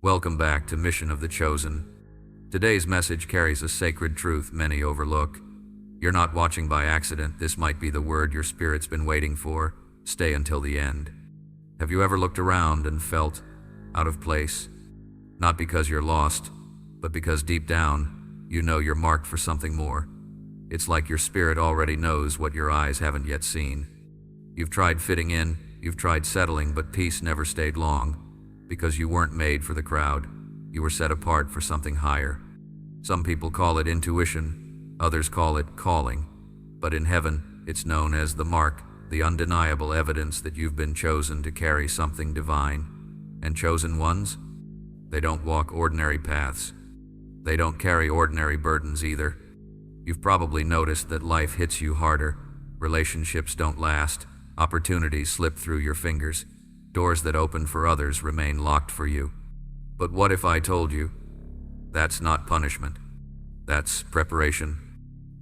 Welcome back to Mission of the Chosen. Today's message carries a sacred truth many overlook. You're not watching by accident. This might be the word your spirit's been waiting for. Stay until the end. Have you ever looked around and felt out of place? Not because you're lost, but because deep down, you know you're marked for something more. It's like your spirit already knows what your eyes haven't yet seen. You've tried fitting in, you've tried settling, but peace never stayed long. Because you weren't made for the crowd. You were set apart for something higher. Some people call it intuition, others call it calling. But in heaven, it's known as the mark, the undeniable evidence that you've been chosen to carry something divine. And chosen ones? They don't walk ordinary paths. They don't carry ordinary burdens either. You've probably noticed that life hits you harder. Relationships don't last. Opportunities slip through your fingers. Doors that open for others remain locked for you. But what if I told you? That's not punishment. That's preparation.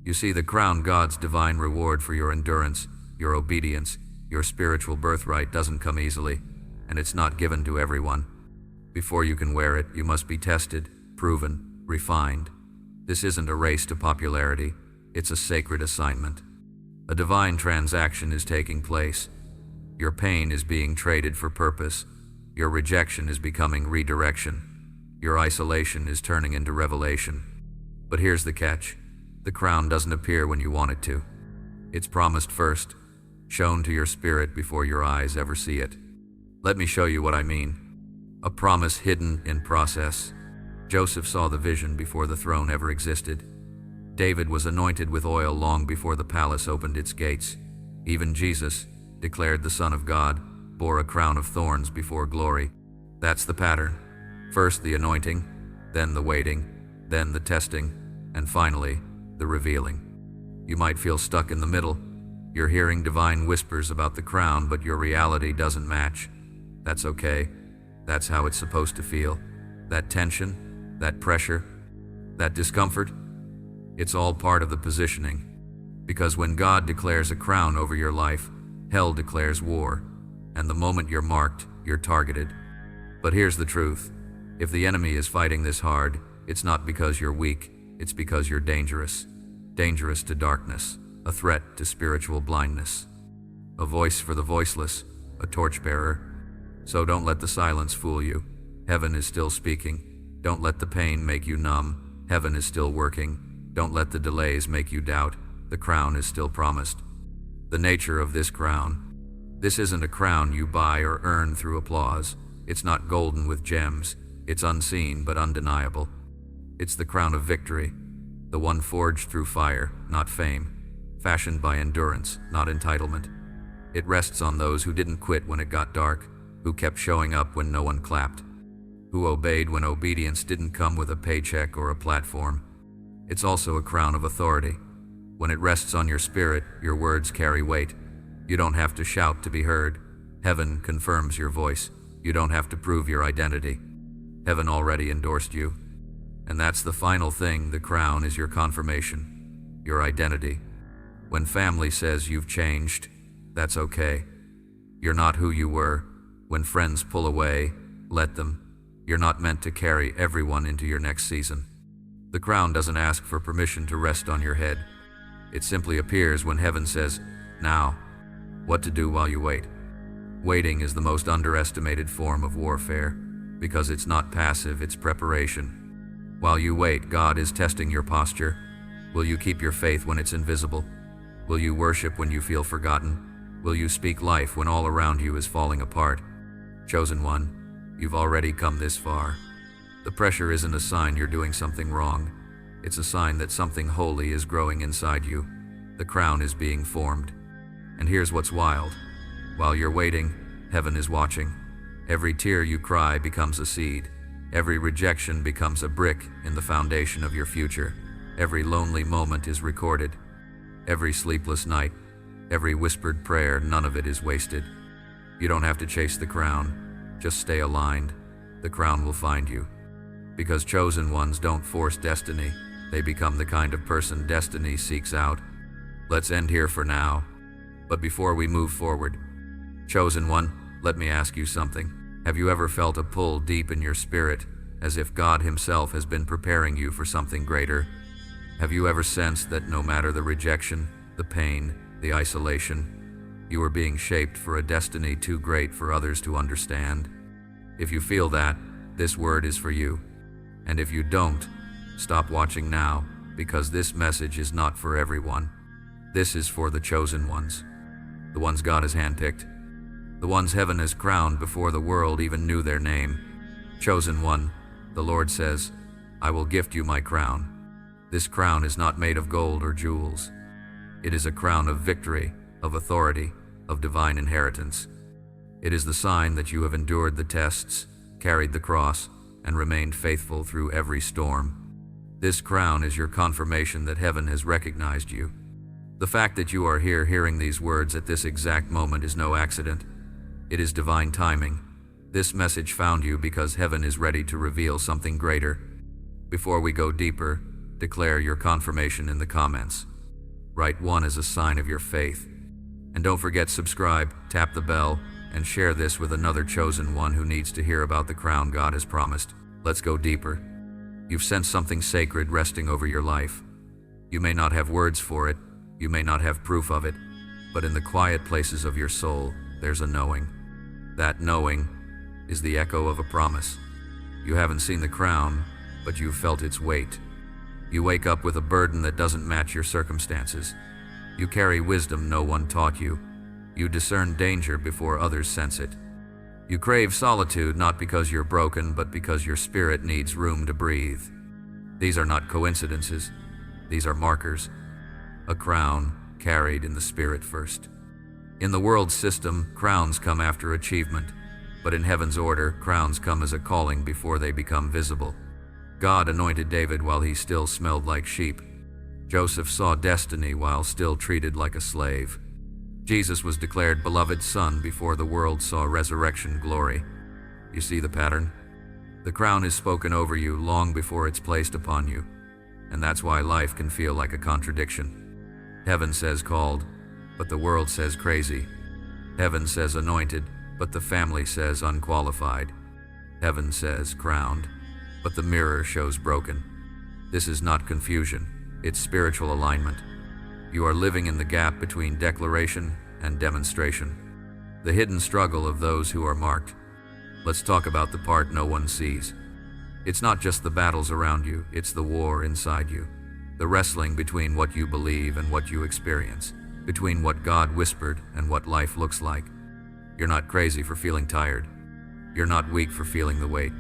You see, the crown, God's divine reward for your endurance, your obedience, your spiritual birthright, doesn't come easily, and it's not given to everyone. Before you can wear it, you must be tested, proven, refined. This isn't a race to popularity. It's a sacred assignment. A divine transaction is taking place. Your pain is being traded for purpose. Your rejection is becoming redirection. Your isolation is turning into revelation. But here's the catch. The crown doesn't appear when you want it to. It's promised first, shown to your spirit before your eyes ever see it. Let me show you what I mean. A promise hidden in process. Joseph saw the vision before the throne ever existed. David was anointed with oil long before the palace opened its gates. Even Jesus, declared the Son of God, bore a crown of thorns before glory. That's the pattern. First the anointing, then the waiting, then the testing, and finally, the revealing. You might feel stuck in the middle. You're hearing divine whispers about the crown, but your reality doesn't match. That's okay. That's how it's supposed to feel. That tension, that pressure, that discomfort, it's all part of the positioning. Because when God declares a crown over your life, hell declares war, and the moment you're marked, you're targeted. But here's the truth. If the enemy is fighting this hard, it's not because you're weak, it's because you're dangerous. Dangerous to darkness, a threat to spiritual blindness. A voice for the voiceless, a torchbearer. So don't let the silence fool you. Heaven is still speaking. Don't let the pain make you numb. Heaven is still working. Don't let the delays make you doubt. The crown is still promised. The nature of this crown. This isn't a crown you buy or earn through applause. It's not golden with gems. It's unseen but undeniable. It's the crown of victory, the one forged through fire, not fame, fashioned by endurance, not entitlement. It rests on those who didn't quit when it got dark, who kept showing up when no one clapped, who obeyed when obedience didn't come with a paycheck or a platform. It's also a crown of authority. When it rests on your spirit, your words carry weight. You don't have to shout to be heard. Heaven confirms your voice. You don't have to prove your identity. Heaven already endorsed you. And that's the final thing. The crown is your confirmation, your identity. When family says you've changed, that's okay. You're not who you were. When friends pull away, let them. You're not meant to carry everyone into your next season. The crown doesn't ask for permission to rest on your head. It simply appears when heaven says, now. What to do while you wait. Waiting is the most underestimated form of warfare, because it's not passive, it's preparation. While you wait, God is testing your posture. Will you keep your faith when it's invisible? Will you worship when you feel forgotten? Will you speak life when all around you is falling apart? Chosen one, you've already come this far. The pressure isn't a sign you're doing something wrong. It's a sign that something holy is growing inside you. The crown is being formed. And here's what's wild. While you're waiting, heaven is watching. Every tear you cry becomes a seed. Every rejection becomes a brick in the foundation of your future. Every lonely moment is recorded. Every sleepless night, every whispered prayer, none of it is wasted. You don't have to chase the crown. Just stay aligned. The crown will find you. Because chosen ones don't force destiny. They become the kind of person destiny seeks out. Let's end here for now. But before we move forward, chosen one, let me ask you something. Have you ever felt a pull deep in your spirit, as if God Himself has been preparing you for something greater? Have you ever sensed that no matter the rejection, the pain, the isolation, you are being shaped for a destiny too great for others to understand? If you feel that, this word is for you. And if you don't, stop watching now, because this message is not for everyone. This is for the chosen ones, the ones God has handpicked, the ones heaven has crowned before the world even knew their name. Chosen one, the Lord says, I will gift you my crown. This crown is not made of gold or jewels. It is a crown of victory, of authority, of divine inheritance. It is the sign that you have endured the tests, carried the cross, and remained faithful through every storm. This crown is your confirmation that heaven has recognized you. The fact that you are here hearing these words at this exact moment is no accident. It is divine timing. This message found you because heaven is ready to reveal something greater. Before we go deeper, declare your confirmation in the comments. Write 1 as a sign of your faith. And don't forget subscribe, tap the bell, and share this with another chosen one who needs to hear about the crown God has promised. Let's go deeper. You've sensed something sacred resting over your life. You may not have words for it, you may not have proof of it, but in the quiet places of your soul, there's a knowing. That knowing is the echo of a promise. You haven't seen the crown, but you've felt its weight. You wake up with a burden that doesn't match your circumstances. You carry wisdom no one taught you. You discern danger before others sense it. You crave solitude not because you're broken, but because your spirit needs room to breathe. These are not coincidences. These are markers. A crown carried in the spirit first. In the world's system, crowns come after achievement, but in heaven's order, crowns come as a calling before they become visible. God anointed David while he still smelled like sheep. Joseph saw destiny while still treated like a slave. Jesus was declared beloved Son before the world saw resurrection glory. You see the pattern? The crown is spoken over you long before it's placed upon you, and that's why life can feel like a contradiction. Heaven says called, but the world says crazy. Heaven says anointed, but the family says unqualified. Heaven says crowned, but the mirror shows broken. This is not confusion, it's spiritual alignment. You are living in the gap between declaration and demonstration, the hidden struggle of those who are marked. Let's talk about the part no one sees. It's not just the battles around you, it's the war inside you. The wrestling between what you believe and what you experience, between what God whispered and what life looks like. You're not crazy for feeling tired. You're not weak for feeling the weight.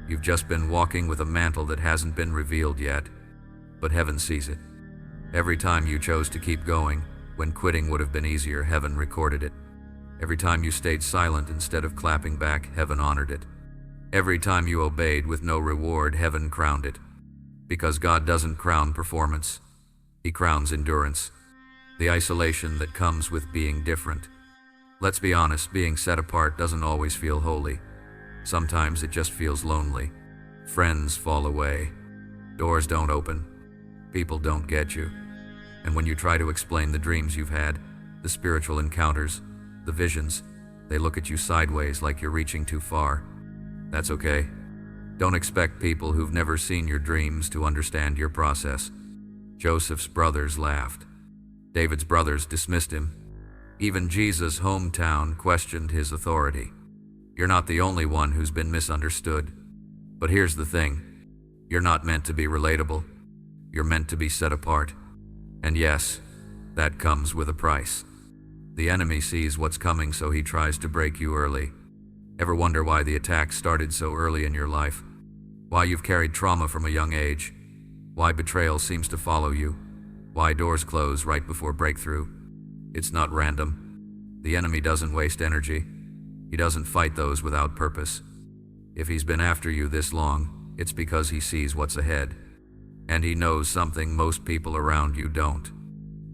You've just been walking with a mantle that hasn't been revealed yet, but heaven sees it. Every time you chose to keep going, when quitting would have been easier, heaven recorded it. Every time you stayed silent instead of clapping back, heaven honored it. Every time you obeyed with no reward, heaven crowned it. Because God doesn't crown performance, He crowns endurance. The isolation that comes with being different. Let's be honest, being set apart doesn't always feel holy. Sometimes it just feels lonely. Friends fall away. Doors don't open. People don't get you. And when you try to explain the dreams you've had, the spiritual encounters, the visions, they look at you sideways like you're reaching too far. That's okay. Don't expect people who've never seen your dreams to understand your process. Joseph's brothers laughed. David's brothers dismissed him. Even Jesus' hometown questioned his authority. You're not the only one who's been misunderstood. But here's the thing. You're not meant to be relatable. You're meant to be set apart. And yes, that comes with a price. The enemy sees what's coming, so he tries to break you early. Ever wonder why the attack started so early in your life? Why you've carried trauma from a young age? Why betrayal seems to follow you? Why doors close right before breakthrough? It's not random. The enemy doesn't waste energy. He doesn't fight those without purpose. If he's been after you this long, it's because he sees what's ahead. And he knows something most people around you don't.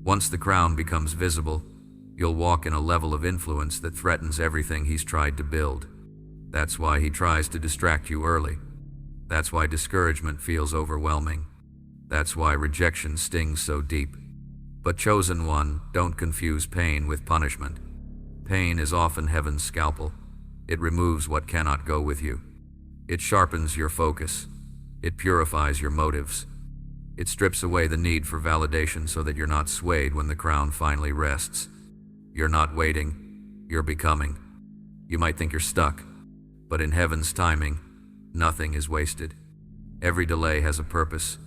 Once the crown becomes visible, you'll walk in a level of influence that threatens everything he's tried to build. That's why he tries to distract you early. That's why discouragement feels overwhelming. That's why rejection stings so deep. But chosen one, don't confuse pain with punishment. Pain is often heaven's scalpel. It removes what cannot go with you. It sharpens your focus. It purifies your motives. It strips away the need for validation so that you're not swayed when the crown finally rests. You're not waiting, you're becoming. You might think you're stuck, but in heaven's timing, nothing is wasted. Every delay has a purpose.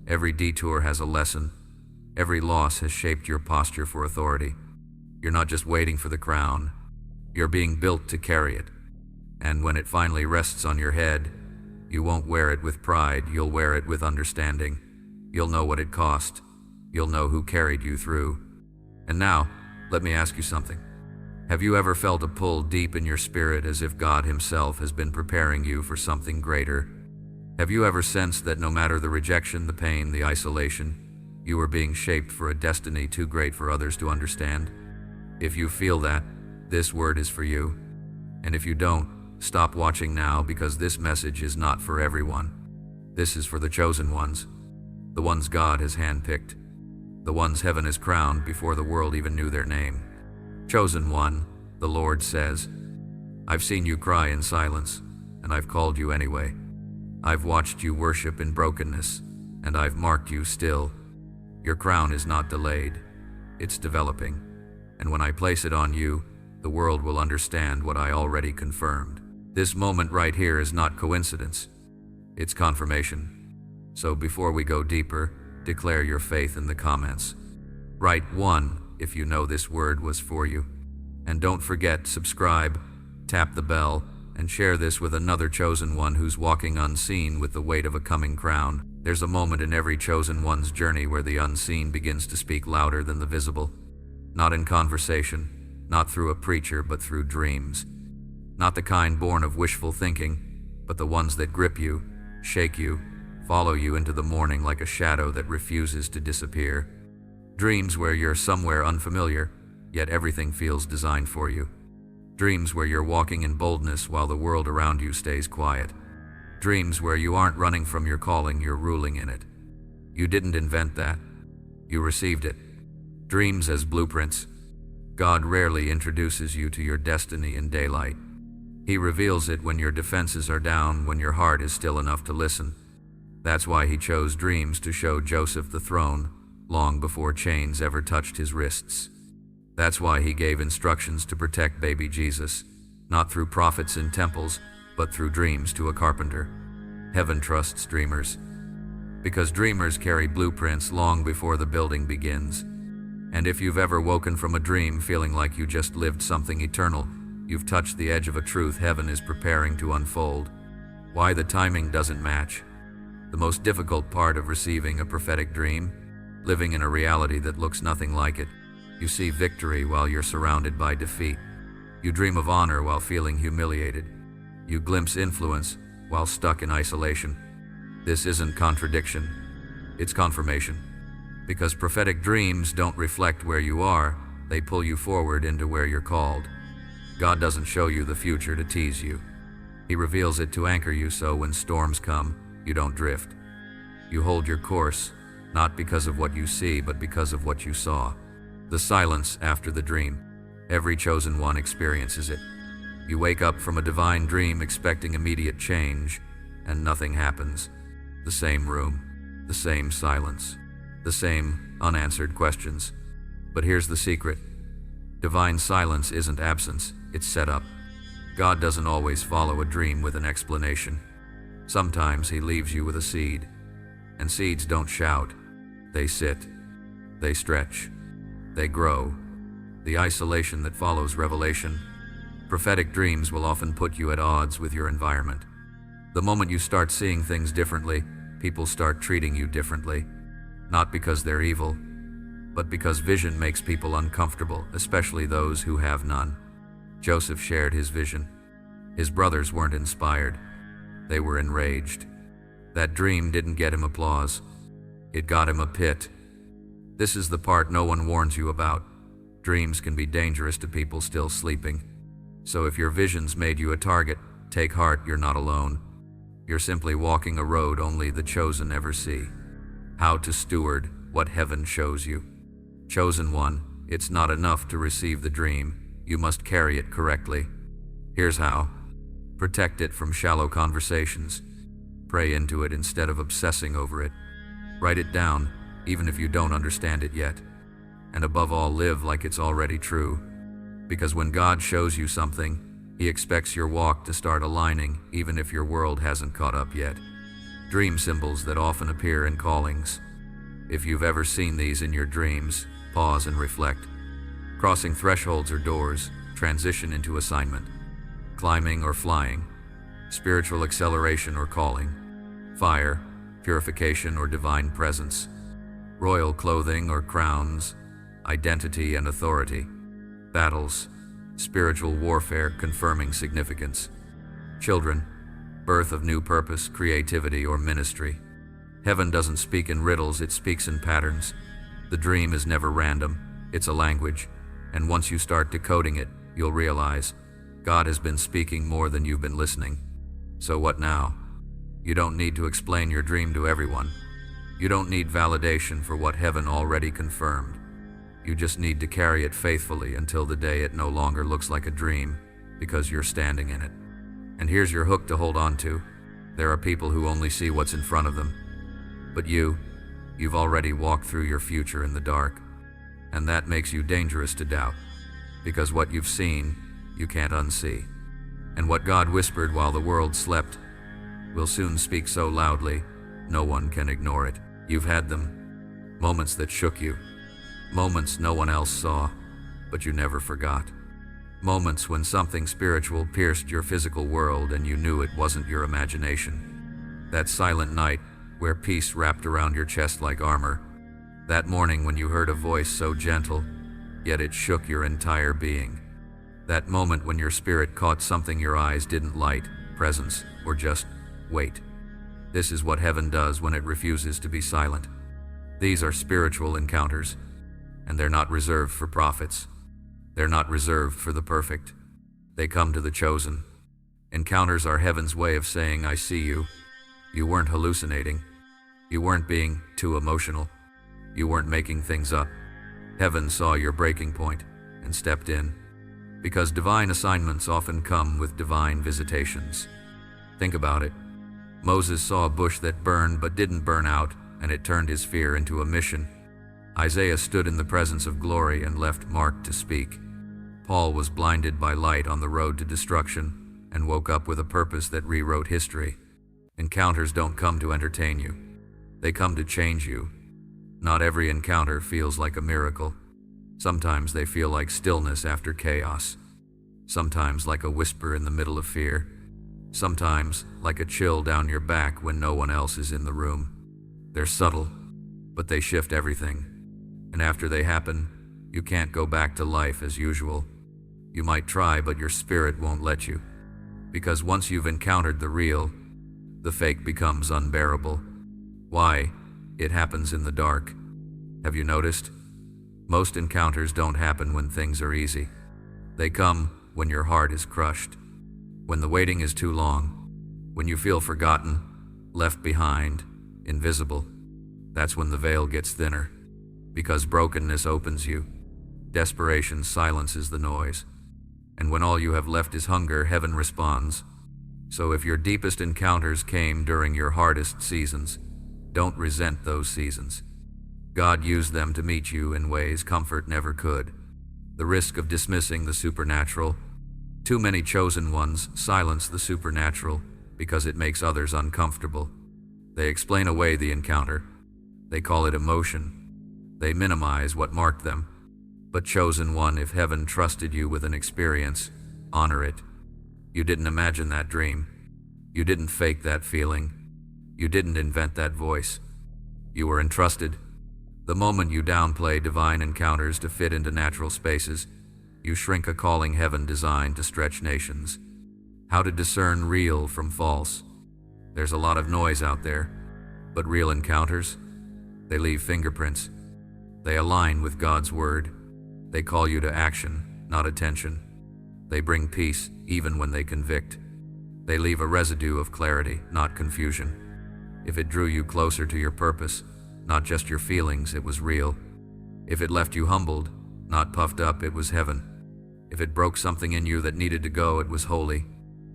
Every detour has a lesson. Every loss has shaped your posture for authority. You're not just waiting for the crown. You're being built to carry it. And when it finally rests on your head, you won't wear it with pride, you'll wear it with understanding. You'll know what it cost. You'll know who carried you through. And now, let me ask you something. Have you ever felt a pull deep in your spirit as if God Himself has been preparing you for something greater? Have you ever sensed that no matter the rejection, the pain, the isolation, you are being shaped for a destiny too great for others to understand? If you feel that, this word is for you. And if you don't, stop watching now, because this message is not for everyone. This is for the chosen ones, the ones God has handpicked, the ones heaven has crowned before the world even knew their name. Chosen one, the Lord says, I've seen you cry in silence, and I've called you anyway. I've watched you worship in brokenness, and I've marked you still. Your crown is not delayed, it's developing. And when I place it on you, the world will understand what I already confirmed. This moment right here is not coincidence, it's confirmation. So before we go deeper, declare your faith in the comments. Write 1 if you know this word was for you. And don't forget, subscribe, tap the bell, and share this with another chosen one who's walking unseen with the weight of a coming crown. There's a moment in every chosen one's journey where the unseen begins to speak louder than the visible. Not in conversation, not through a preacher, but through dreams. Not the kind born of wishful thinking, but the ones that grip you, shake you, follow you into the morning like a shadow that refuses to disappear. Dreams where you're somewhere unfamiliar, yet everything feels designed for you. Dreams where you're walking in boldness while the world around you stays quiet. Dreams where you aren't running from your calling, you're ruling in it. You didn't invent that. You received it. Dreams as blueprints. God rarely introduces you to your destiny in daylight. He reveals it when your defenses are down, when your heart is still enough to listen. That's why He chose dreams to show Joseph the throne, long before chains ever touched his wrists. That's why He gave instructions to protect baby Jesus, not through prophets in temples, but through dreams to a carpenter. Heaven trusts dreamers, because dreamers carry blueprints long before the building begins. And if you've ever woken from a dream feeling like you just lived something eternal, you've touched the edge of a truth heaven is preparing to unfold. Why the timing doesn't match. The most difficult part of receiving a prophetic dream, living in a reality that looks nothing like it. You see victory while you're surrounded by defeat. You dream of honor while feeling humiliated. You glimpse influence while stuck in isolation. This isn't contradiction, it's confirmation. Because prophetic dreams don't reflect where you are, they pull you forward into where you're called. God doesn't show you the future to tease you. He reveals it to anchor you, so when storms come, you don't drift. You hold your course, not because of what you see, but because of what you saw. The silence after the dream. Every chosen one experiences it. You wake up from a divine dream expecting immediate change, and nothing happens. The same room, the same silence, the same unanswered questions. But here's the secret. Divine silence isn't absence, it's set up. God doesn't always follow a dream with an explanation. Sometimes He leaves you with a seed. And seeds don't shout. They sit. They stretch. They grow. The isolation that follows revelation. Prophetic dreams will often put you at odds with your environment. The moment you start seeing things differently, people start treating you differently. Not because they're evil, but because vision makes people uncomfortable, especially those who have none. Joseph shared his vision. His brothers weren't inspired. They were enraged. That dream didn't get him applause. It got him a pit. This is the part no one warns you about. Dreams can be dangerous to people still sleeping. So if your vision's made you a target, take heart, you're not alone. You're simply walking a road only the chosen ever see. How to steward what heaven shows you. Chosen one, it's not enough to receive the dream. You must carry it correctly. Here's how. Protect it from shallow conversations. Pray into it instead of obsessing over it. Write it down, even if you don't understand it yet. And above all, live like it's already true. Because when God shows you something, He expects your walk to start aligning, even if your world hasn't caught up yet. Dream symbols that often appear in callings. If you've ever seen these in your dreams, pause and reflect. Crossing thresholds or doors, transition into assignment. Climbing or flying, spiritual acceleration or calling. Fire, purification or divine presence. Royal clothing or crowns, identity and authority. Battles, spiritual warfare confirming significance. Children, birth of new purpose, creativity or ministry. Heaven doesn't speak in riddles, it speaks in patterns. The dream is never random, it's a language, and once you start decoding it, you'll realize God has been speaking more than you've been listening. So what now? You don't need to explain your dream to everyone. You don't need validation for what heaven already confirmed. You just need to carry it faithfully until the day it no longer looks like a dream, because you're standing in it. And here's your hook to hold on to. There are people who only see what's in front of them. But you've already walked through your future in the dark. And that makes you dangerous to doubt. Because what you've seen, you can't unsee. And what God whispered while the world slept will soon speak so loudly, no one can ignore it. You've had them. Moments that shook you. Moments no one else saw, but you never forgot. Moments when something spiritual pierced your physical world and you knew it wasn't your imagination. That silent night where peace wrapped around your chest like armor. That morning when you heard a voice so gentle, yet it shook your entire being. That moment when your spirit caught something your eyes didn't light, presence, or just wait. This is what heaven does when it refuses to be silent. These are spiritual encounters, and they're not reserved for prophets. They're not reserved for the perfect. They come to the chosen. Encounters are heaven's way of saying, I see you. You weren't hallucinating. You weren't being too emotional. You weren't making things up. Heaven saw your breaking point and stepped in. Because divine assignments often come with divine visitations. Think about it. Moses saw a bush that burned but didn't burn out, and it turned his fear into a mission. Isaiah stood in the presence of glory and left Mark to speak. Paul was blinded by light on the road to destruction and woke up with a purpose that rewrote history. Encounters don't come to entertain you. They come to change you. Not every encounter feels like a miracle. Sometimes they feel like stillness after chaos. Sometimes like a whisper in the middle of fear. Sometimes like a chill down your back when no one else is in the room. They're subtle, but they shift everything. And after they happen, you can't go back to life as usual. You might try, but your spirit won't let you. Because once you've encountered the real, the fake becomes unbearable. Why? It happens in the dark. Have you noticed? Most encounters don't happen when things are easy. They come when your heart is crushed. When the waiting is too long. When you feel forgotten, left behind, invisible. That's when the veil gets thinner. Because brokenness opens you. Desperation silences the noise. And when all you have left is hunger, heaven responds. So if your deepest encounters came during your hardest seasons, don't resent those seasons. God used them to meet you in ways comfort never could. The risk of dismissing the supernatural. Too many chosen ones silence the supernatural because it makes others uncomfortable. They explain away the encounter. They call it emotion. They minimize what marked them. But chosen one, if heaven trusted you with an experience, honor it. You didn't imagine that dream. You didn't fake that feeling. You didn't invent that voice. You were entrusted. The moment you downplay divine encounters to fit into natural spaces, you shrink a calling heaven designed to stretch nations. How to discern real from false. There's a lot of noise out there, but real encounters, they leave fingerprints. They align with God's word. They call you to action, not attention. They bring peace, even when they convict. They leave a residue of clarity, not confusion. If it drew you closer to your purpose, not just your feelings, it was real. If it left you humbled, not puffed up, it was heaven. If it broke something in you that needed to go, it was holy.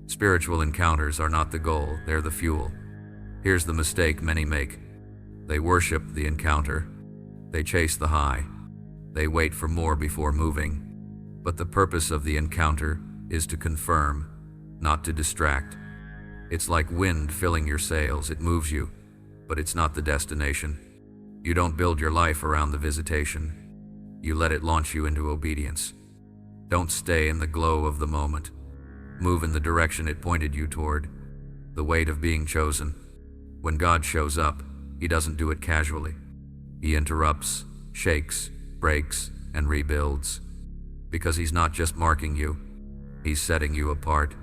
Spiritual encounters are not the goal, they're the fuel. Here's the mistake many make. They worship the encounter. They chase the high. They wait for more before moving. But the purpose of the encounter is to confirm, not to distract. It's like wind filling your sails. It moves you, but it's not the destination. You don't build your life around the visitation. You let it launch you into obedience. Don't stay in the glow of the moment. Move in the direction it pointed you toward. The weight of being chosen. When God shows up, He doesn't do it casually. He interrupts, shakes, breaks, and rebuilds. Because He's not just marking you, He's setting you apart.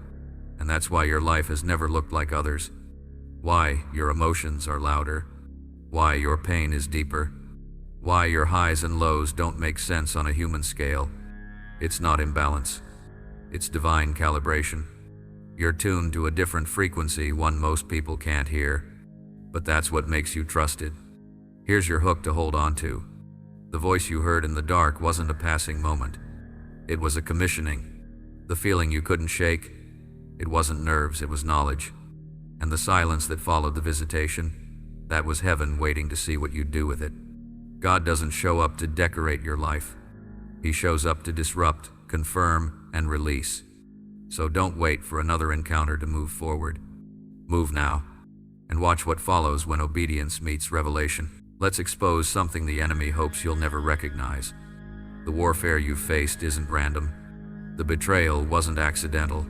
And that's why your life has never looked like others. Why your emotions are louder. Why your pain is deeper. Why your highs and lows don't make sense on a human scale. It's not imbalance. It's divine calibration. You're tuned to a different frequency, one most people can't hear. But that's what makes you trusted. Here's your hook to hold on to. The voice you heard in the dark wasn't a passing moment. It was a commissioning. The feeling you couldn't shake. It wasn't nerves, it was knowledge. And the silence that followed the visitation, that was heaven waiting to see what you'd do with it. God doesn't show up to decorate your life. He shows up to disrupt, confirm, and release. So don't wait for another encounter to move forward. Move now, and watch what follows when obedience meets revelation. Let's expose something the enemy hopes you'll never recognize. The warfare you've faced isn't random. The betrayal wasn't accidental.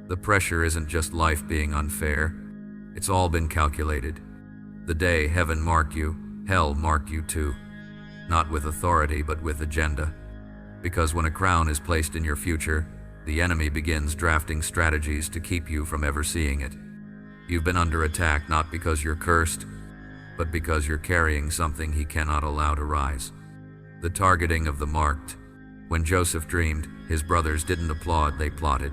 The pressure isn't just life being unfair. It's all been calculated. The day heaven marked you, hell marked you too. Not with authority, but with agenda. Because when a crown is placed in your future, the enemy begins drafting strategies to keep you from ever seeing it. You've been under attack not because you're cursed, but because you're carrying something he cannot allow to rise. The targeting of the marked. When Joseph dreamed, his brothers didn't applaud, they plotted.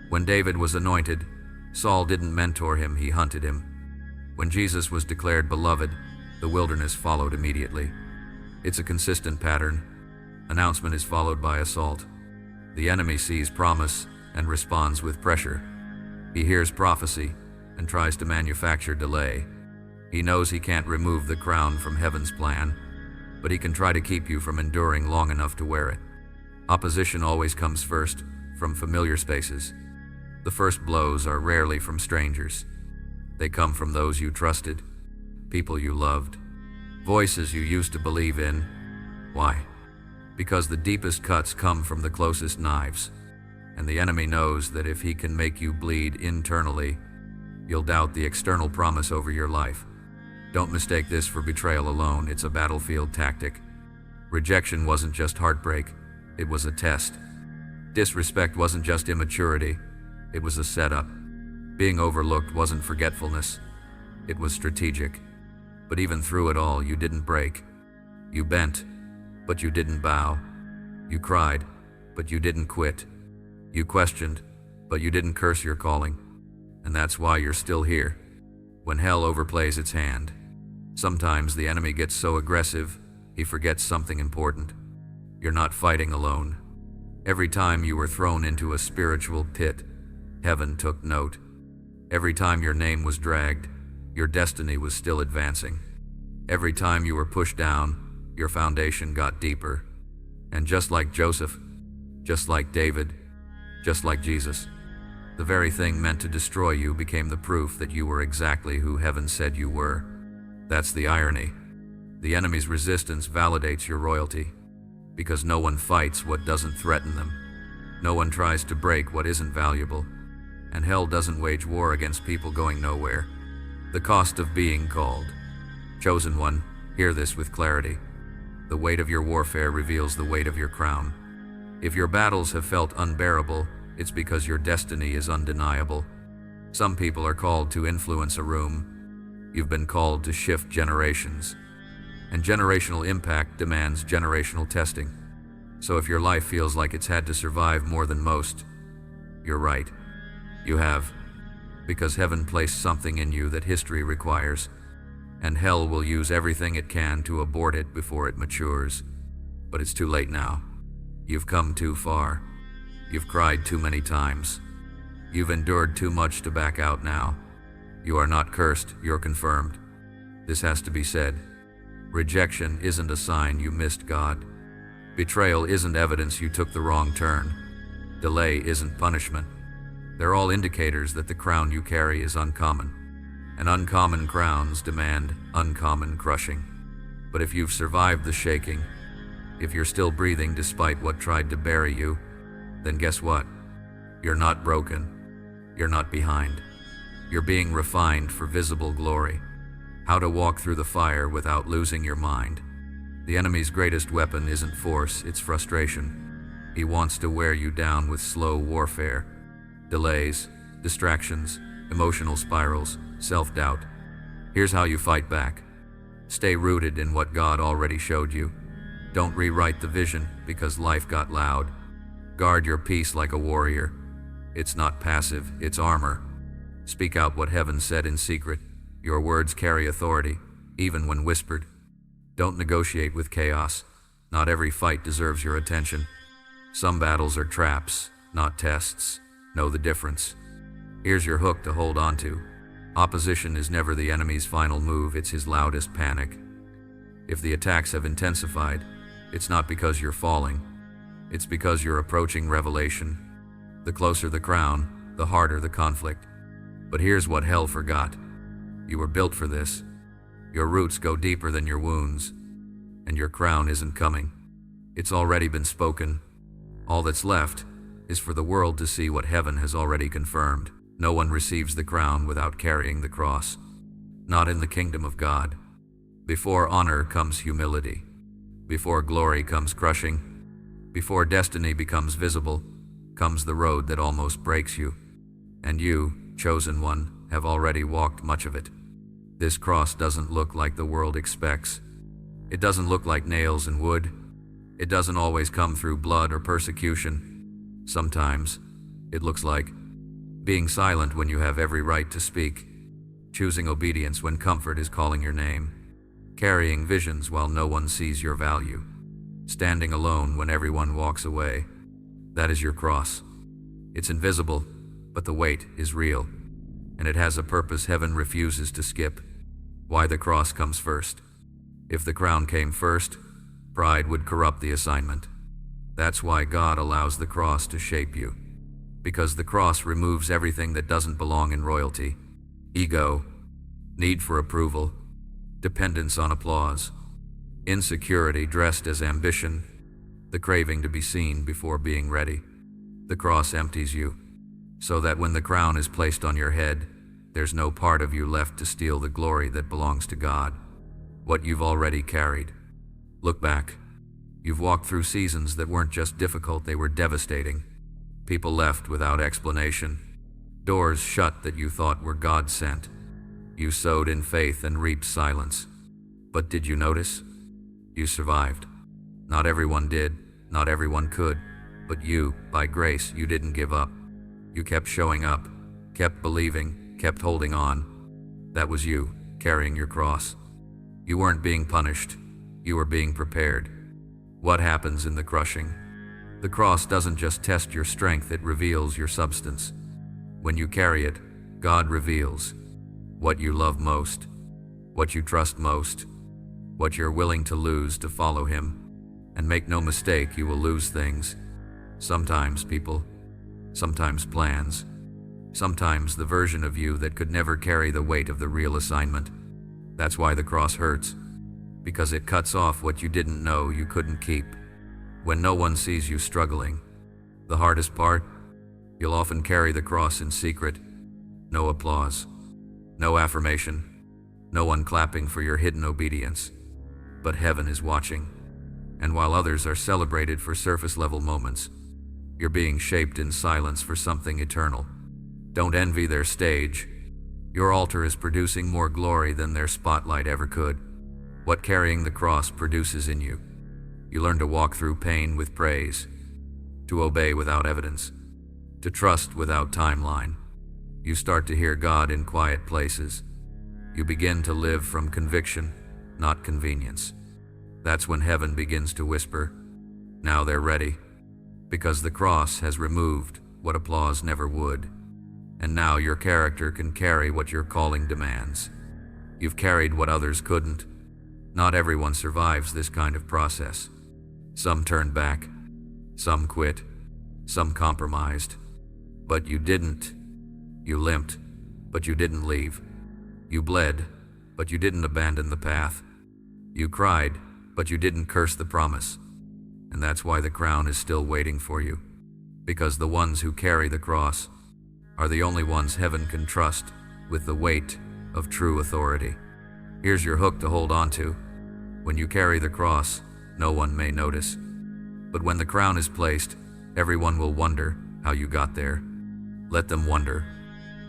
When David was anointed, Saul didn't mentor him, he hunted him. When Jesus was declared beloved, the wilderness followed immediately. It's a consistent pattern. Announcement is followed by assault. The enemy sees promise and responds with pressure. He hears prophecy and tries to manufacture delay. He knows he can't remove the crown from heaven's plan, but he can try to keep you from enduring long enough to wear it. Opposition always comes first, from familiar spaces. The first blows are rarely from strangers. They come from those you trusted, people you loved, voices you used to believe in. Why? Because the deepest cuts come from the closest knives, and the enemy knows that if he can make you bleed internally, you'll doubt the external promise over your life. Don't mistake this for betrayal alone, it's a battlefield tactic. Rejection wasn't just heartbreak, it was a test. Disrespect wasn't just immaturity, it was a setup. Being overlooked wasn't forgetfulness, it was strategic. But even through it all, you didn't break. You bent, but you didn't bow. You cried, but you didn't quit. You questioned, but you didn't curse your calling. And that's why you're still here. When hell overplays its hand, sometimes the enemy gets so aggressive, he forgets something important. You're not fighting alone. Every time you were thrown into a spiritual pit, heaven took note. Every time your name was dragged, your destiny was still advancing. Every time you were pushed down, your foundation got deeper. And just like Joseph, just like David, just like Jesus, the very thing meant to destroy you became the proof that you were exactly who heaven said you were. That's the irony. The enemy's resistance validates your royalty, because no one fights what doesn't threaten them. No one tries to break what isn't valuable, and hell doesn't wage war against people going nowhere. The cost of being called. Chosen one, hear this with clarity. The weight of your warfare reveals the weight of your crown. If your battles have felt unbearable, it's because your destiny is undeniable. Some people are called to influence a room. You've been called to shift generations. And generational impact demands generational testing. So if your life feels like it's had to survive more than most, you're right. You have. Because heaven placed something in you that history requires. And hell will use everything it can to abort it before it matures. But it's too late now. You've come too far. You've cried too many times. You've endured too much to back out now. You are not cursed, you're confirmed. This has to be said. Rejection isn't a sign you missed God. Betrayal isn't evidence you took the wrong turn. Delay isn't punishment. They're all indicators that the crown you carry is uncommon. And uncommon crowns demand uncommon crushing. But if you've survived the shaking, if you're still breathing despite what tried to bury you, then guess what? You're not broken. You're not behind. You're being refined for visible glory. How to walk through the fire without losing your mind. The enemy's greatest weapon isn't force, it's frustration. He wants to wear you down with slow warfare. Delays, distractions, emotional spirals, self-doubt. Here's how you fight back. Stay rooted in what God already showed you. Don't rewrite the vision because life got loud. Guard your peace like a warrior. It's not passive, it's armor. Speak out what heaven said in secret. Your words carry authority, even when whispered. Don't negotiate with chaos. Not every fight deserves your attention. Some battles are traps, not tests. Know the difference. Here's your hook to hold on to. Opposition is never the enemy's final move, it's his loudest panic. If the attacks have intensified, it's not because you're falling. It's because you're approaching revelation. The closer the crown, the harder the conflict. But here's what hell forgot. You were built for this. Your roots go deeper than your wounds. And your crown isn't coming. It's already been spoken. All that's left is for the world to see what heaven has already confirmed. No one receives the crown without carrying the cross. Not in the kingdom of God. Before honor comes humility. Before glory comes crushing. Before destiny becomes visible, comes the road that almost breaks you. And you, chosen one, have already walked much of it. This cross doesn't look like the world expects. It doesn't look like nails and wood. It doesn't always come through blood or persecution. Sometimes, it looks like being silent when you have every right to speak, choosing obedience when comfort is calling your name, carrying visions while no one sees your value, standing alone when everyone walks away. That is your cross. It's invisible, but the weight is real, and it has a purpose heaven refuses to skip. Why the cross comes first. If the crown came first, pride would corrupt the assignment. That's why God allows the cross to shape you. Because the cross removes everything that doesn't belong in royalty. Ego, need for approval, dependence on applause, insecurity dressed as ambition, the craving to be seen before being ready. The cross empties you, so that when the crown is placed on your head, there's no part of you left to steal the glory that belongs to God. What you've already carried. Look back. You've walked through seasons that weren't just difficult, they were devastating. People left without explanation. Doors shut that you thought were God sent. You sowed in faith and reaped silence. But did you notice? You survived. Not everyone did, not everyone could, but you, by grace, you didn't give up. You kept showing up, kept believing, kept holding on. That was you, carrying your cross. You weren't being punished, you were being prepared. What happens in the crushing? The cross doesn't just test your strength, it reveals your substance. When you carry it, God reveals what you love most, what you trust most, what you're willing to lose to follow Him. And make no mistake, you will lose things. Sometimes people, sometimes plans, sometimes the version of you that could never carry the weight of the real assignment. That's why the cross hurts, because it cuts off what you didn't know you couldn't keep. When no one sees you struggling, the hardest part, you'll often carry the cross in secret. No applause, no affirmation, no one clapping for your hidden obedience. But heaven is watching, and while others are celebrated for surface-level moments, you're being shaped in silence for something eternal. Don't envy their stage. Your altar is producing more glory than their spotlight ever could. What carrying the cross produces in you. You learn to walk through pain with praise, to obey without evidence, to trust without timeline. You start to hear God in quiet places. You begin to live from conviction, not convenience. That's when heaven begins to whisper, now they're ready. because the cross has removed what applause never would. And now your character can carry what your calling demands. You've carried what others couldn't. Not everyone survives this kind of process. Some turned back, some quit, some compromised. But you didn't. You limped, but you didn't leave. You bled, but you didn't abandon the path. You cried, but you didn't curse the promise. And that's why the crown is still waiting for you. Because the ones who carry the cross are the only ones heaven can trust with the weight of true authority. Here's your hook to hold on to. When you carry the cross, no one may notice. But when the crown is placed, everyone will wonder how you got there. Let them wonder,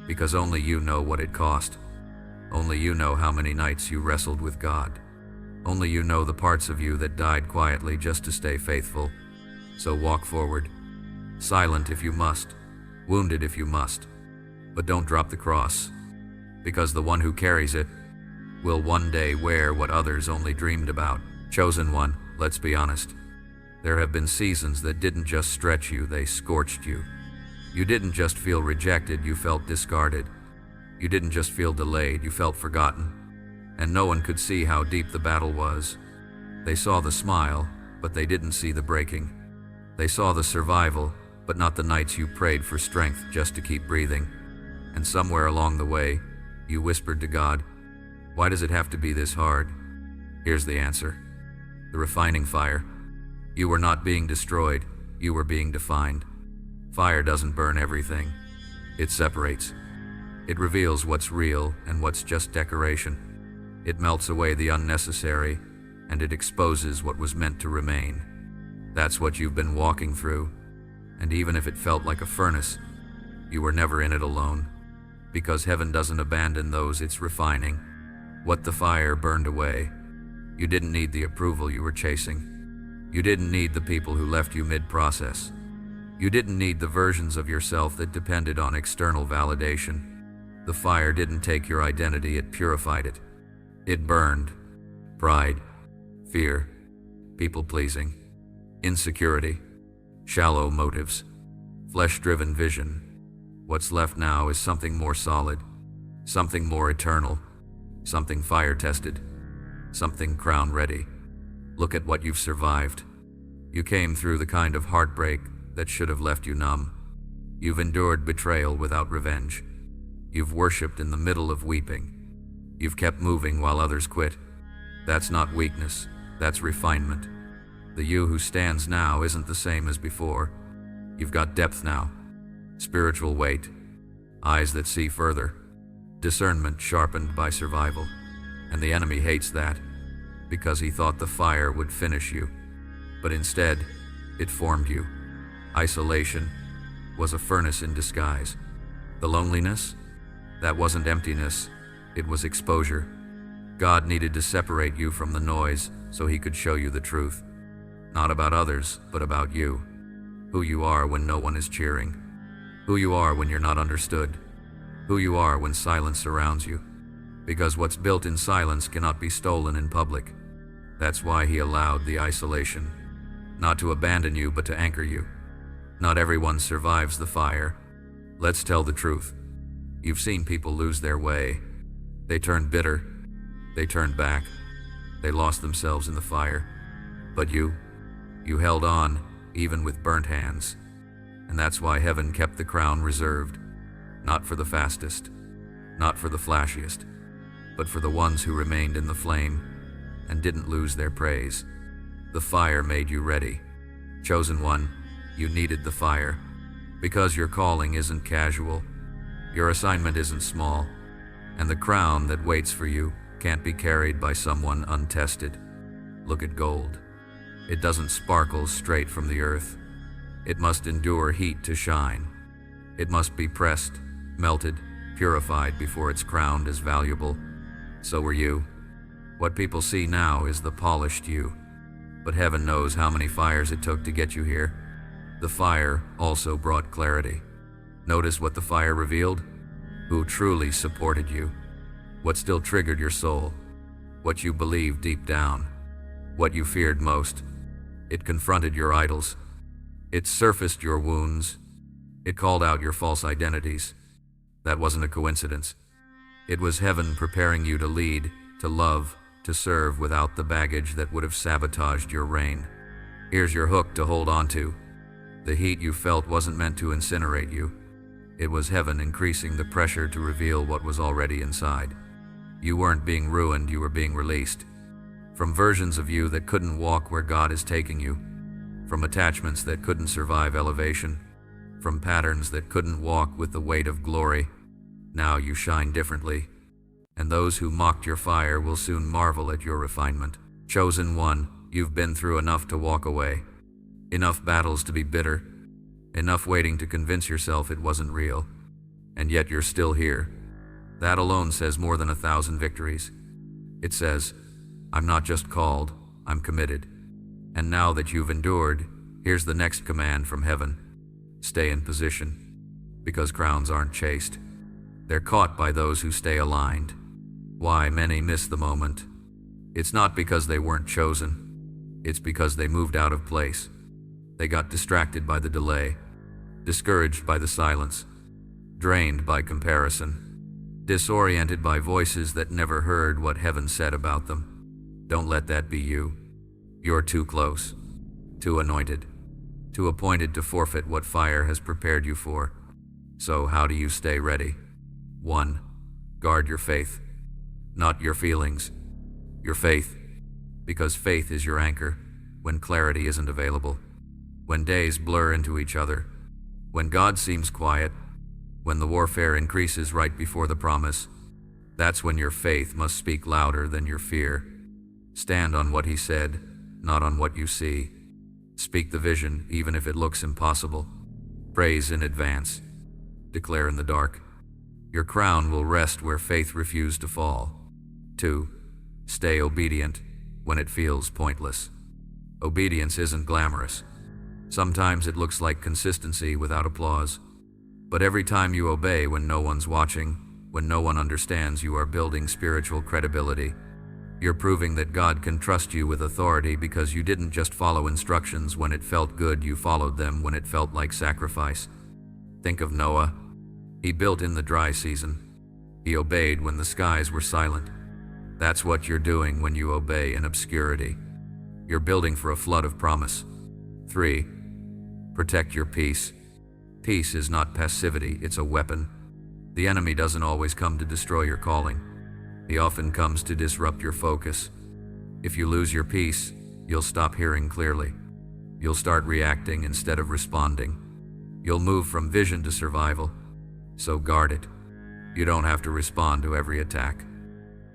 because only you know what it cost. Only you know how many nights you wrestled with God. Only you know the parts of you that died quietly just to stay faithful. So walk forward, silent if you must, wounded if you must, but don't drop the cross, because the one who carries it will one day wear what others only dreamed about. Chosen one, let's be honest. There have been seasons that didn't just stretch you, they scorched you. You didn't just feel rejected, you felt discarded. You didn't just feel delayed, you felt forgotten. And no one could see how deep the battle was. They saw the smile, but they didn't see the breaking. They saw the survival, but not the nights you prayed for strength just to keep breathing. And somewhere along the way, you whispered to God, "Why does it have to be this hard?" Here's the answer. The refining fire. You were not being destroyed, you were being defined. Fire doesn't burn everything. It separates. It reveals what's real and what's just decoration. It melts away the unnecessary, and it exposes what was meant to remain. That's what you've been walking through. And even if it felt like a furnace, you were never in it alone. Because heaven doesn't abandon those it's refining. What the fire burned away, you didn't need the approval you were chasing. You didn't need the people who left you mid-process. You didn't need the versions of yourself that depended on external validation. The fire didn't take your identity, it purified it. It burned pride, fear, people-pleasing, insecurity, shallow motives, flesh-driven vision. What's left now is something more solid, something more eternal, something fire-tested, something crown-ready. Look at what you've survived. You came through the kind of heartbreak that should have left you numb. You've endured betrayal without revenge. You've worshipped in the middle of weeping. You've kept moving while others quit. That's not weakness, that's refinement. The you who stands now isn't the same as before. You've got depth now, spiritual weight, eyes that see further, discernment sharpened by survival. And the enemy hates that, because he thought the fire would finish you. But instead, it formed you. Isolation was a furnace in disguise. The loneliness, that wasn't emptiness, it was exposure. God needed to separate you from the noise so he could show you the truth. Not about others, but about you. Who you are when no one is cheering. Who you are when you're not understood. Who you are when silence surrounds you. Because what's built in silence cannot be stolen in public. That's why he allowed the isolation. Not to abandon you, but to anchor you. Not everyone survives the fire. Let's tell the truth. You've seen people lose their way. They turned bitter. They turned back. They lost themselves in the fire. But you held on, even with burnt hands. And that's why heaven kept the crown reserved. Not for the fastest, not for the flashiest, but for the ones who remained in the flame and didn't lose their praise. The fire made you ready. Chosen one, you needed the fire. Because your calling isn't casual. Your assignment isn't small. And the crown that waits for you can't be carried by someone untested. Look at gold. It doesn't sparkle straight from the earth. It must endure heat to shine. It must be pressed, melted, purified before it's crowned as valuable. So were you. What people see now is the polished you. But heaven knows how many fires it took to get you here. The fire also brought clarity. Notice what the fire revealed? Who truly supported you. What still triggered your soul. What you believed deep down. What you feared most. It confronted your idols. It surfaced your wounds. It called out your false identities. That wasn't a coincidence. It was heaven preparing you to lead, to love, to serve without the baggage that would have sabotaged your reign. Here's your hook to hold on to. The heat you felt wasn't meant to incinerate you. It was heaven increasing the pressure to reveal what was already inside. You weren't being ruined, you were being released. From versions of you that couldn't walk where God is taking you. From attachments that couldn't survive elevation. From patterns that couldn't walk with the weight of glory. Now you shine differently. And those who mocked your fire will soon marvel at your refinement. Chosen one, you've been through enough to walk away. Enough battles to be bitter. Enough waiting to convince yourself it wasn't real. And yet you're still here. That alone says more than 1,000 victories. It says, I'm not just called, I'm committed. And now that you've endured, here's the next command from heaven. Stay in position. Because crowns aren't chased. They're caught by those who stay aligned. Why many miss the moment. It's not because they weren't chosen. It's because they moved out of place. They got distracted by the delay. Discouraged by the silence. Drained by comparison. Disoriented by voices that never heard what heaven said about them. Don't let that be you. You're too close. Too anointed. Too appointed to forfeit what fire has prepared you for. So how do you stay ready? 1. Guard your faith. Not your feelings. Your faith. Because faith is your anchor when clarity isn't available. When days blur into each other. When God seems quiet. When the warfare increases right before the promise. That's when your faith must speak louder than your fear. Stand on what He said, not on what you see. Speak the vision, even if it looks impossible. Praise in advance. Declare in the dark. Your crown will rest where faith refused to fall. 2. Stay obedient when it feels pointless. Obedience isn't glamorous. Sometimes it looks like consistency without applause. But every time you obey when no one's watching, when no one understands, you are building spiritual credibility. You're proving that God can trust you with authority because you didn't just follow instructions when it felt good, you followed them when it felt like sacrifice. Think of Noah. He built in the dry season. He obeyed when the skies were silent. That's what you're doing when you obey in obscurity. You're building for a flood of promise. 3. Protect your peace. Peace is not passivity, it's a weapon. The enemy doesn't always come to destroy your calling. He often comes to disrupt your focus. If you lose your peace, you'll stop hearing clearly. You'll start reacting instead of responding. You'll move from vision to survival. So guard it. You don't have to respond to every attack.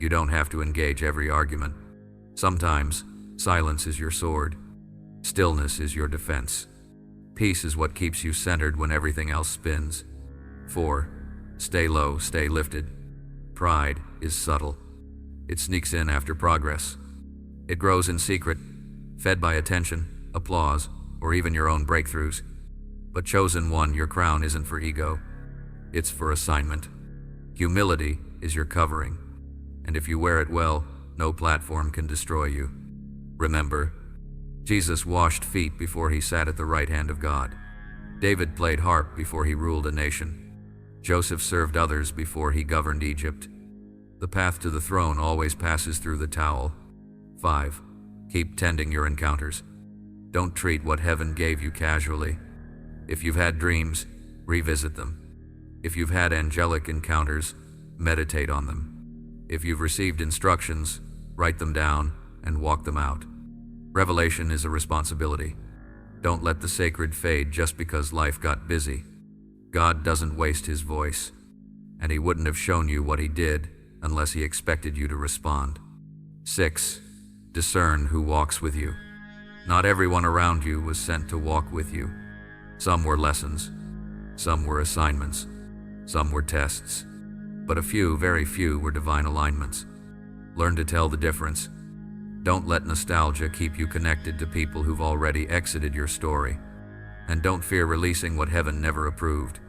You don't have to engage every argument. Sometimes, silence is your sword. Stillness is your defense. Peace is what keeps you centered when everything else spins. 4. Stay low, stay lifted. Pride is subtle. It sneaks in after progress. It grows in secret, fed by attention, applause, or even your own breakthroughs. But chosen one, your crown isn't for ego. It's for assignment. Humility is your covering. And if you wear it well, no platform can destroy you. Remember, Jesus washed feet before He sat at the right hand of God. David played harp before he ruled a nation. Joseph served others before he governed Egypt. The path to the throne always passes through the towel. 5. Keep tending your encounters. Don't treat what heaven gave you casually. If you've had dreams, revisit them. If you've had angelic encounters, meditate on them. If you've received instructions, write them down and walk them out. Revelation is a responsibility. Don't let the sacred fade just because life got busy. God doesn't waste His voice, and He wouldn't have shown you what He did unless He expected you to respond. 6. Discern who walks with you. Not everyone around you was sent to walk with you. Some were lessons. Some were assignments. Some were tests. But a few, very few, were divine alignments. Learn to tell the difference. Don't let nostalgia keep you connected to people who've already exited your story. And don't fear releasing what heaven never approved.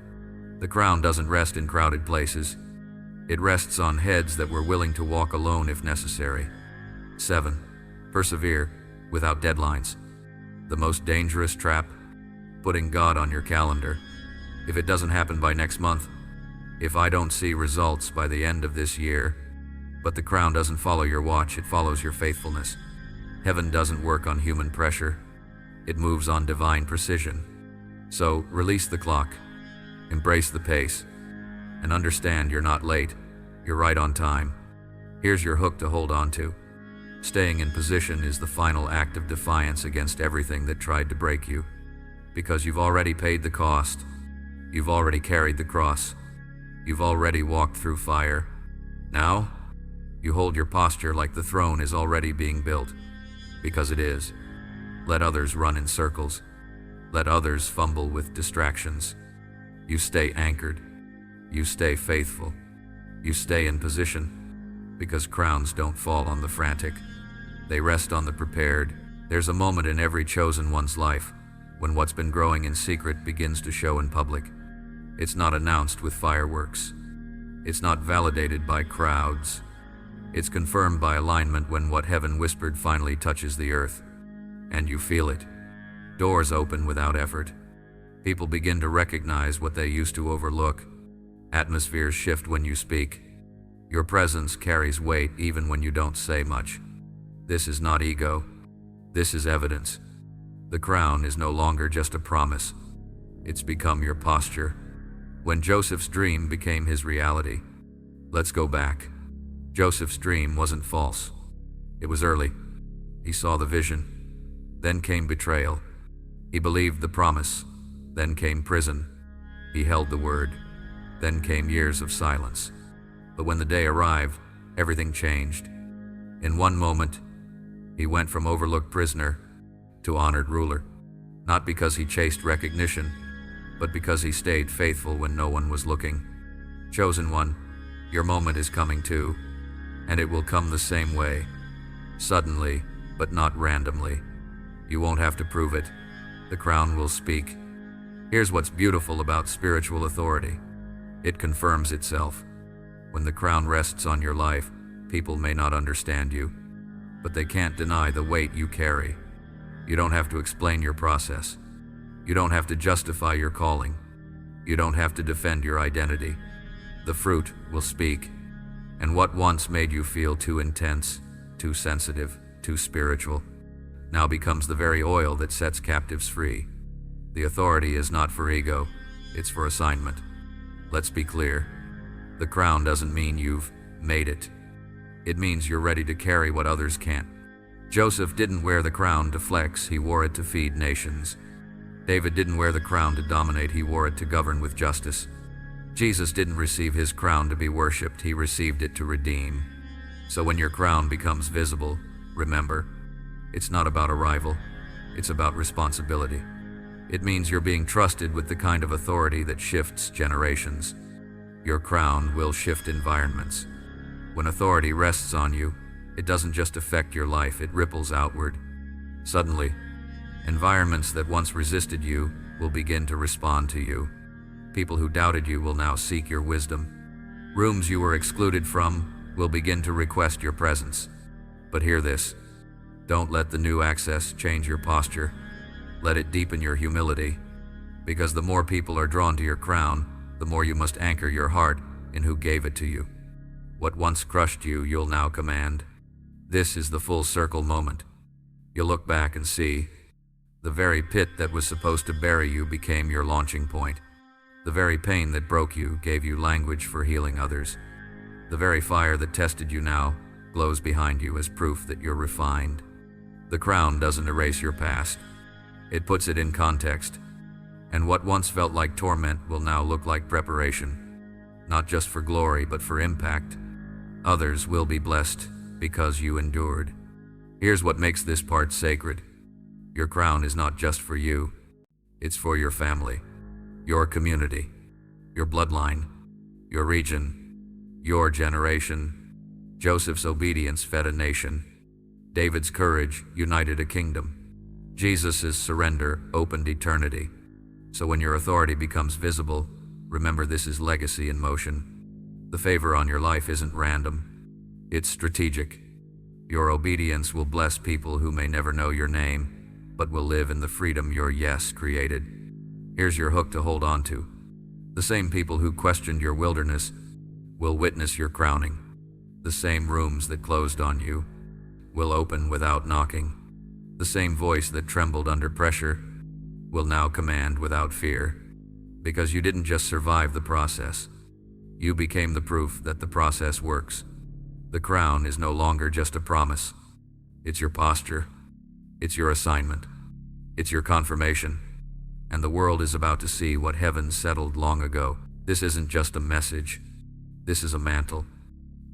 The crown doesn't rest in crowded places. It rests on heads that were willing to walk alone if necessary. 7. Persevere without deadlines. The most dangerous trap? putting God on your calendar. If it doesn't happen by next month, if I don't see results by the end of this year, but the crown doesn't follow your watch, it follows your faithfulness. Heaven doesn't work on human pressure. It moves on divine precision. So release the clock, embrace the pace, and understand you're not late, you're right on time. Here's your hook to hold on to. Staying in position is the final act of defiance against everything that tried to break you. Because you've already paid the cost. You've already carried the cross. You've already walked through fire. Now, you hold your posture like the throne is already being built. Because it is. Let others run in circles. Let others fumble with distractions. You stay anchored. You stay faithful. You stay in position. Because crowns don't fall on the frantic. They rest on the prepared. There's a moment in every chosen one's life when what's been growing in secret begins to show in public. It's not announced with fireworks. It's not validated by crowds. It's confirmed by alignment when what heaven whispered finally touches the earth. And you feel it. Doors open without effort. People begin to recognize what they used to overlook. Atmospheres shift when you speak. Your presence carries weight even when you don't say much. This is not ego. This is evidence. The crown is no longer just a promise. It's become your posture. When Joseph's dream became his reality. Let's go back. Joseph's dream wasn't false. It was early. He saw the vision. Then came betrayal. He believed the promise. Then came prison. He held the word. Then came years of silence. But when the day arrived, everything changed. In one moment, he went from overlooked prisoner to honored ruler. Not because he chased recognition, but because he stayed faithful when no one was looking. Chosen one, your moment is coming too, and it will come the same way. Suddenly, but not randomly. You won't have to prove it. The crown will speak. Here's what's beautiful about spiritual authority. It confirms itself. When the crown rests on your life, people may not understand you, but they can't deny the weight you carry. You don't have to explain your process. You don't have to justify your calling. You don't have to defend your identity. The fruit will speak. And what once made you feel too intense, too sensitive, too spiritual, now becomes the very oil that sets captives free. The authority is not for ego, it's for assignment. Let's be clear. The crown doesn't mean you've made it. It means you're ready to carry what others can't. Joseph didn't wear the crown to flex, he wore it to feed nations. David didn't wear the crown to dominate, he wore it to govern with justice. Jesus didn't receive his crown to be worshipped, he received it to redeem. So when your crown becomes visible, remember, it's not about arrival, it's about responsibility. It means you're being trusted with the kind of authority that shifts generations. Your crown will shift environments. When authority rests on you, it doesn't just affect your life, it ripples outward. Suddenly, environments that once resisted you will begin to respond to you. People who doubted you will now seek your wisdom. Rooms you were excluded from will begin to request your presence. But hear this, don't let the new access change your posture. Let it deepen your humility. Because the more people are drawn to your crown, the more you must anchor your heart in who gave it to you. What once crushed you, you'll now command. This is the full circle moment. You'll look back and see, the very pit that was supposed to bury you became your launching point. The very pain that broke you gave you language for healing others. The very fire that tested you now glows behind you as proof that you're refined. The crown doesn't erase your past. It puts it in context. And what once felt like torment will now look like preparation. Not just for glory, but for impact. Others will be blessed because you endured. Here's what makes this part sacred. Your crown is not just for you. It's for your family, your community, your bloodline, your region, your generation. Joseph's obedience fed a nation. David's courage united a kingdom. Jesus' surrender opened eternity. So when your authority becomes visible, remember this is legacy in motion. The favor on your life isn't random. It's strategic. Your obedience will bless people who may never know your name, but will live in the freedom your yes created. Here's your hook to hold on to. The same people who questioned your wilderness will witness your crowning. The same rooms that closed on you will open without knocking. The same voice that trembled under pressure will now command without fear. Because you didn't just survive the process. You became the proof that the process works. The crown is no longer just a promise. It's your posture. It's your assignment. It's your confirmation. And the world is about to see what heaven settled long ago. This isn't just a message. This is a mantle.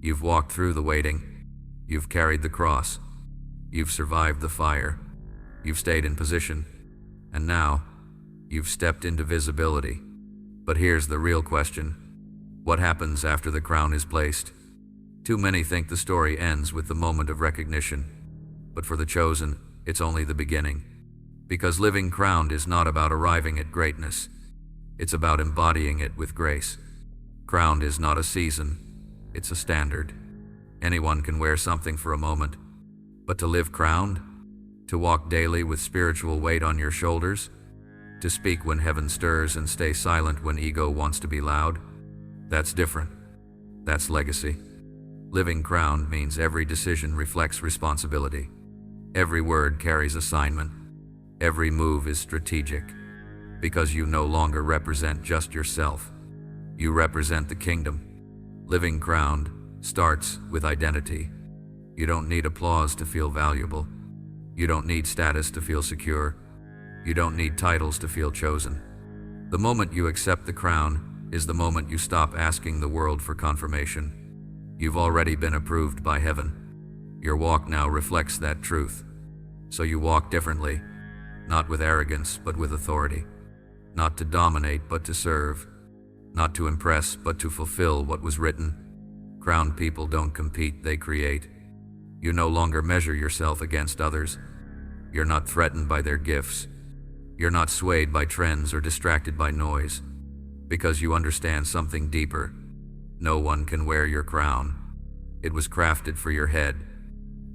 You've walked through the waiting. You've carried the cross. You've survived the fire. You've stayed in position. And now, you've stepped into visibility. But here's the real question. What happens after the crown is placed? Too many think the story ends with the moment of recognition. But for the chosen, it's only the beginning. Because living crowned is not about arriving at greatness. It's about embodying it with grace. Crowned is not a season. It's a standard. Anyone can wear something for a moment. But to live crowned? To walk daily with spiritual weight on your shoulders? To speak when heaven stirs and stay silent when ego wants to be loud? That's different. That's legacy. Living crowned means every decision reflects responsibility. Every word carries assignment. Every move is strategic. Because you no longer represent just yourself. You represent the kingdom. Living crowned starts with identity. You don't need applause to feel valuable. You don't need status to feel secure. You don't need titles to feel chosen. The moment you accept the crown is the moment you stop asking the world for confirmation. You've already been approved by heaven. Your walk now reflects that truth. So you walk differently, not with arrogance but with authority. Not to dominate but to serve. Not to impress but to fulfill what was written. Crowned people don't compete, they create. You no longer measure yourself against others. You're not threatened by their gifts. You're not swayed by trends or distracted by noise. Because you understand something deeper. No one can wear your crown. It was crafted for your head,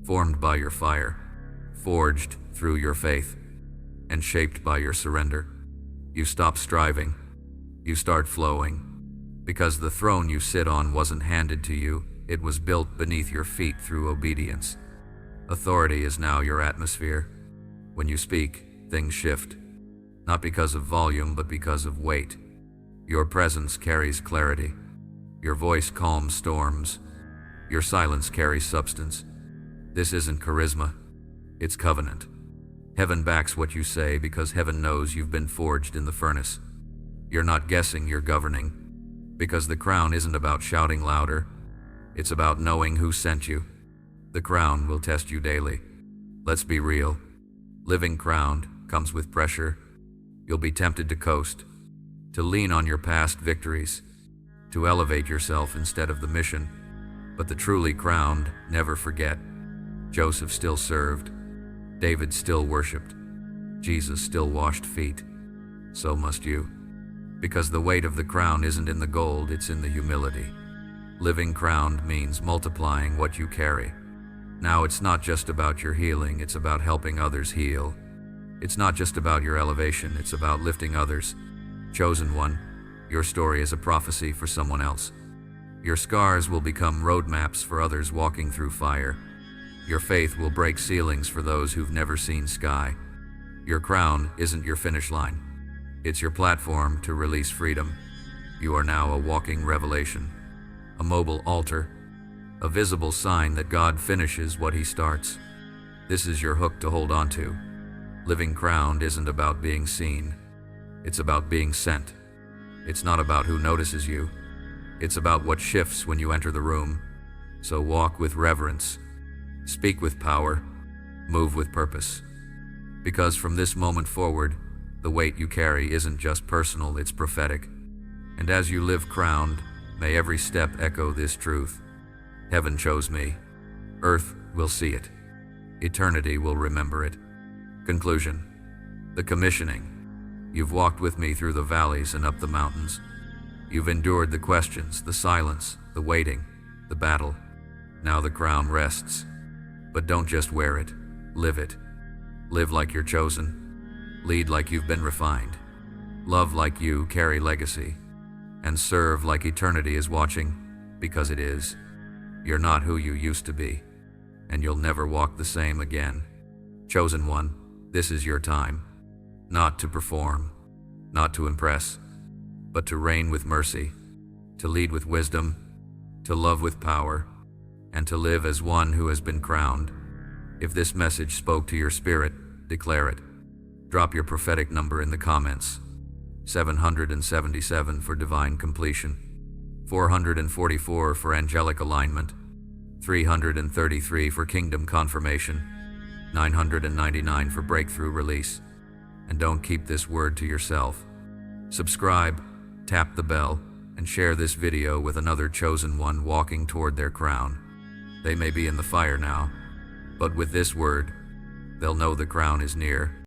formed by your fire, forged through your faith, and shaped by your surrender. You stop striving. You start flowing. Because the throne you sit on wasn't handed to you, it was built beneath your feet through obedience. Authority is now your atmosphere. When you speak, things shift. Not because of volume, but because of weight. Your presence carries clarity. Your voice calms storms. Your silence carries substance. This isn't charisma. It's covenant. Heaven backs what you say because heaven knows you've been forged in the furnace. You're not guessing, you're governing. Because the crown isn't about shouting louder. It's about knowing who sent you. The crown will test you daily. Let's be real. Living crowned comes with pressure. You'll be tempted to coast, to lean on your past victories, to elevate yourself instead of the mission. But the truly crowned never forget. Joseph still served. David still worshipped. Jesus still washed feet. So must you. Because the weight of the crown isn't in the gold, it's in the humility. Living crowned means multiplying what you carry. Now it's not just about your healing, it's about helping others heal. It's not just about your elevation, it's about lifting others. Chosen one, your story is a prophecy for someone else. Your scars will become roadmaps for others walking through fire. Your faith will break ceilings for those who've never seen sky. Your crown isn't your finish line. It's your platform to release freedom. You are now a walking revelation, a mobile altar, a visible sign that God finishes what He starts. This is your hook to hold on to. Living crowned isn't about being seen. It's about being sent. It's not about who notices you. It's about what shifts when you enter the room. So walk with reverence. Speak with power. Move with purpose. Because from this moment forward, the weight you carry isn't just personal, it's prophetic. And as you live crowned, may every step echo this truth. Heaven chose me. Earth will see it. Eternity will remember it. Conclusion. The commissioning. You've walked with me through the valleys and up the mountains. You've endured the questions, the silence, the waiting, the battle. Now the crown rests. But don't just wear it, live it. Live like you're chosen. Lead like you've been refined. Love like you, carry legacy, and serve like eternity is watching, because it is. You're not who you used to be, and you'll never walk the same again. Chosen one, this is your time. Not to perform, not to impress, but to reign with mercy, to lead with wisdom, to love with power, and to live as one who has been crowned. If this message spoke to your spirit, declare it. Drop your prophetic number in the comments. 777 for divine completion, 444 for angelic alignment, 333 for kingdom confirmation, 999 for breakthrough release. And don't keep this word to yourself. Subscribe, tap the bell, and share this video with another chosen one walking toward their crown. They may be in the fire now, but with this word, they'll know the crown is near.